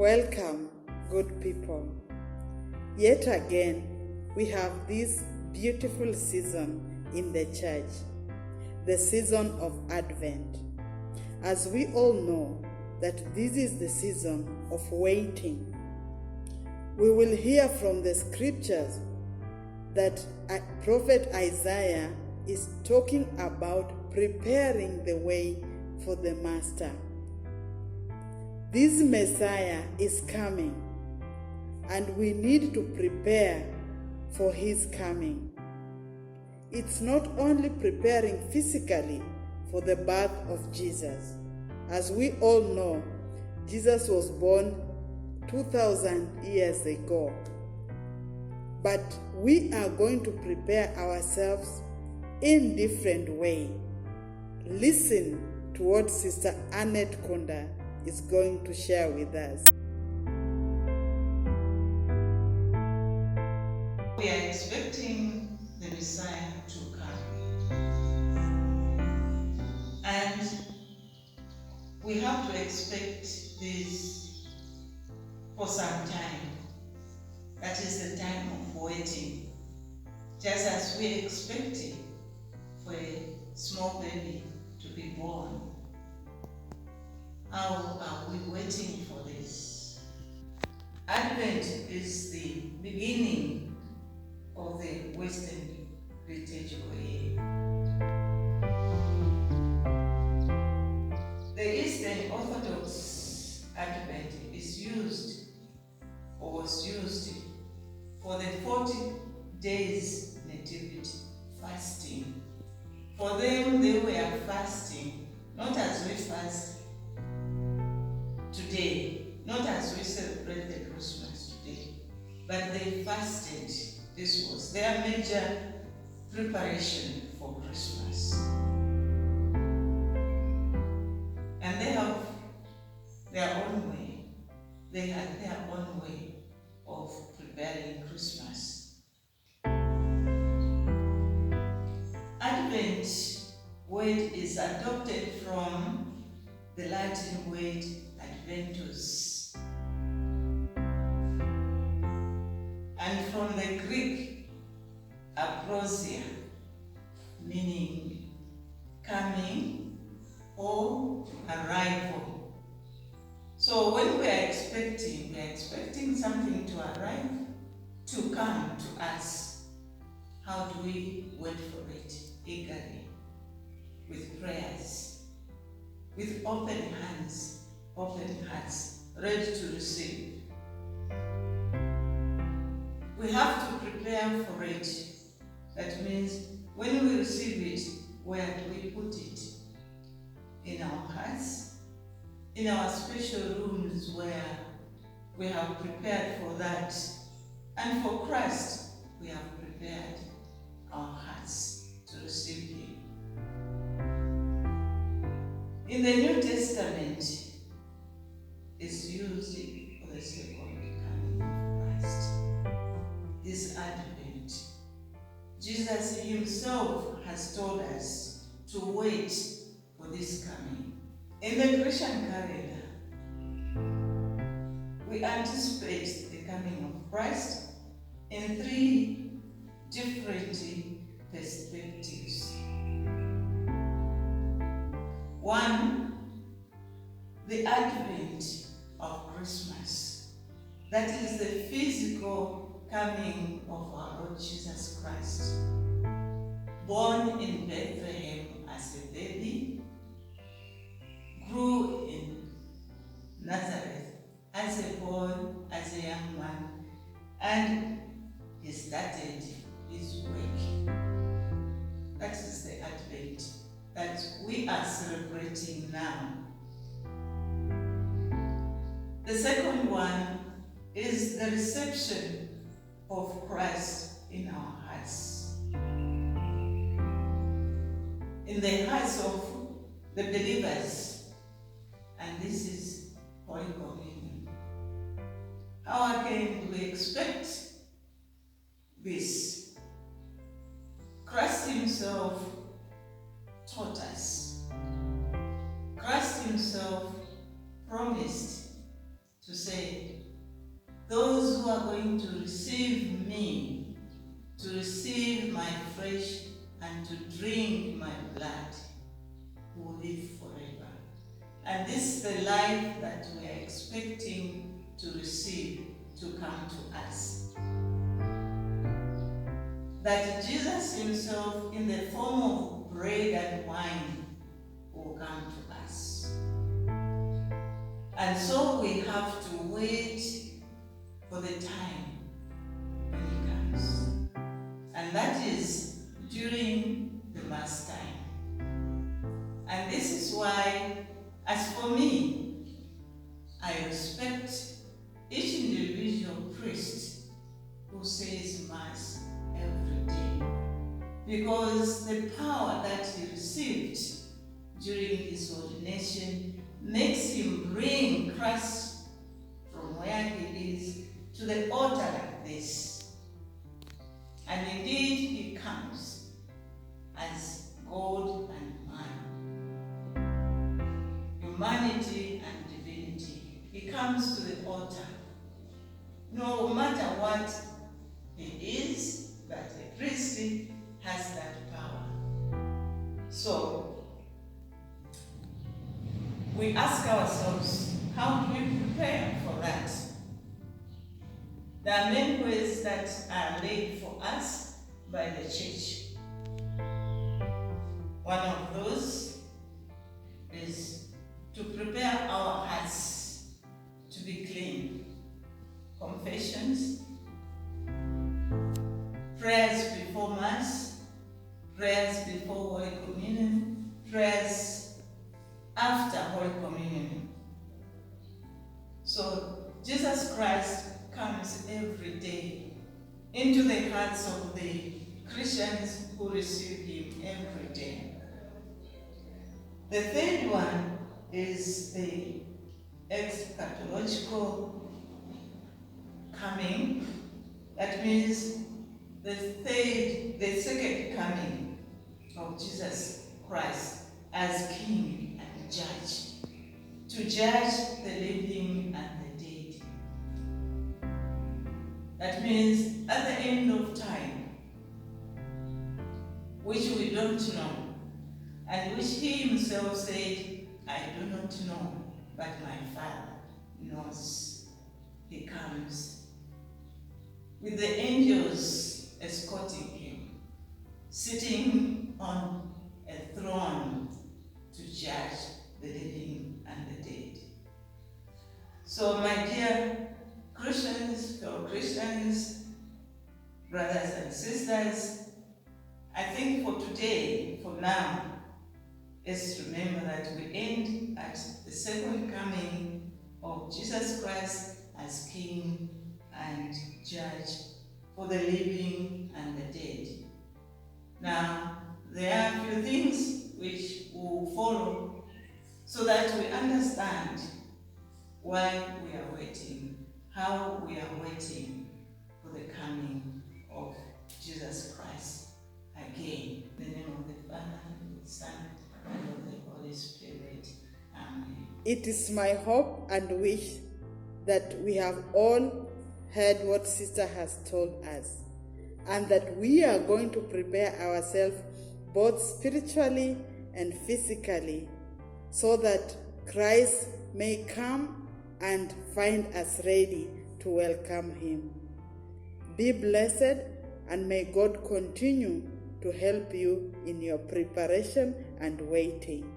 Welcome, good people. Yet again, we have this beautiful season in the church, the season of Advent. As we all know that this is the season of waiting, we will hear from the scriptures that Prophet Isaiah is talking about preparing the way for the Master. This Messiah is coming, and we need to prepare for his coming. It's not only preparing physically for the birth of Jesus. As we all know, Jesus was born 2,000 years ago. But we are going to prepare ourselves in different way. Listen to what Sister Annette Kunda is going to share with us. We are expecting the Messiah to come. And we have to expect this for some time. That is the time of waiting. Just as we are expecting for a small baby to be born. How are we waiting for this? Advent is the beginning of the Western liturgical year. The Eastern Orthodox Advent is used or was used for the 40 days nativity fasting. For them, they were fasting, not as we fast today, not as we celebrate the Christmas today, but they fasted. This was their major preparation for Christmas. And they have their own way. They had their own way of preparing Christmas. Advent word is adopted from the Latin word Adventus, and from the Greek Ambrosia, meaning coming or arrival. So when we are expecting something to arrive, to come to us. How do we wait for it? Eagerly, with prayers, with open hands, open hearts, ready to receive. We have to prepare for it. That means when we receive it, where do we put it? In our hearts, in our special rooms where we have prepared for that. And for Christ, we have prepared our hearts to receive him. In the New Testament, is used for the second coming of Christ. This Advent, Jesus himself has told us to wait for this coming. In the Christian calendar, we anticipate the coming of Christ in 3 different perspectives. 1, the Advent of Christmas. That is the physical coming of our Lord Jesus Christ. Born in Bethlehem as a baby, grew in Nazareth as a boy, as a young man, and he started his work. That is the Advent that we are celebrating now. The second one is the reception of Christ in our hearts. In the hearts of the believers. And this is Holy Communion. How again do we expect this? Christ himself taught us. Christ himself promised to say, those who are going to receive me, to receive my flesh and to drink my blood, will live forever. And this is the life that we are expecting to receive, to come to us. That Jesus himself, in the form of bread and wine, will come to us. And so we have to wait for the time when he comes. And that is during the Mass time. And this is why, as for me, I respect each individual priest who says Mass every day, because the power that he received during his ordination makes him bring Christ from where he is to the altar like this. And indeed he comes as God and man, humanity and divinity. He comes to the altar. No matter what he is, but the priest has that power. So we ask ourselves, how do we prepare for that? There are many ways that are laid for us by the church. One of those is to prepare our hearts to be clean. Confessions, prayers before Mass, prayers before Holy Communion, prayers after Holy Communion. So Jesus Christ comes every day into the hearts of the Christians who receive him every day. The third one is the eschatological coming. That means the second coming of Jesus Christ as King and Judge, to judge the living and the dead. That means at the end of time, which we don't know, and which he himself said, I do not know, but my Father knows. He comes with the angels escorting him, sitting on a throne to judge the living and the dead. So my dear Christians, fellow Christians, brothers and sisters, I think for today, for now, is remember that we end at the second coming of Jesus Christ as King and Judge for the living and the dead. Now, there are a few things which will follow so that we understand why we are waiting, how we are waiting for the coming of Jesus Christ again. In the name of the Father, and the Son, and of the Holy Spirit. Amen. It is my hope and wish that we have all heard what Sister has told us, and that we are going to prepare ourselves both spiritually and physically, so that Christ may come and find us ready to welcome him. Be blessed, and may God continue to help you in your preparation and waiting.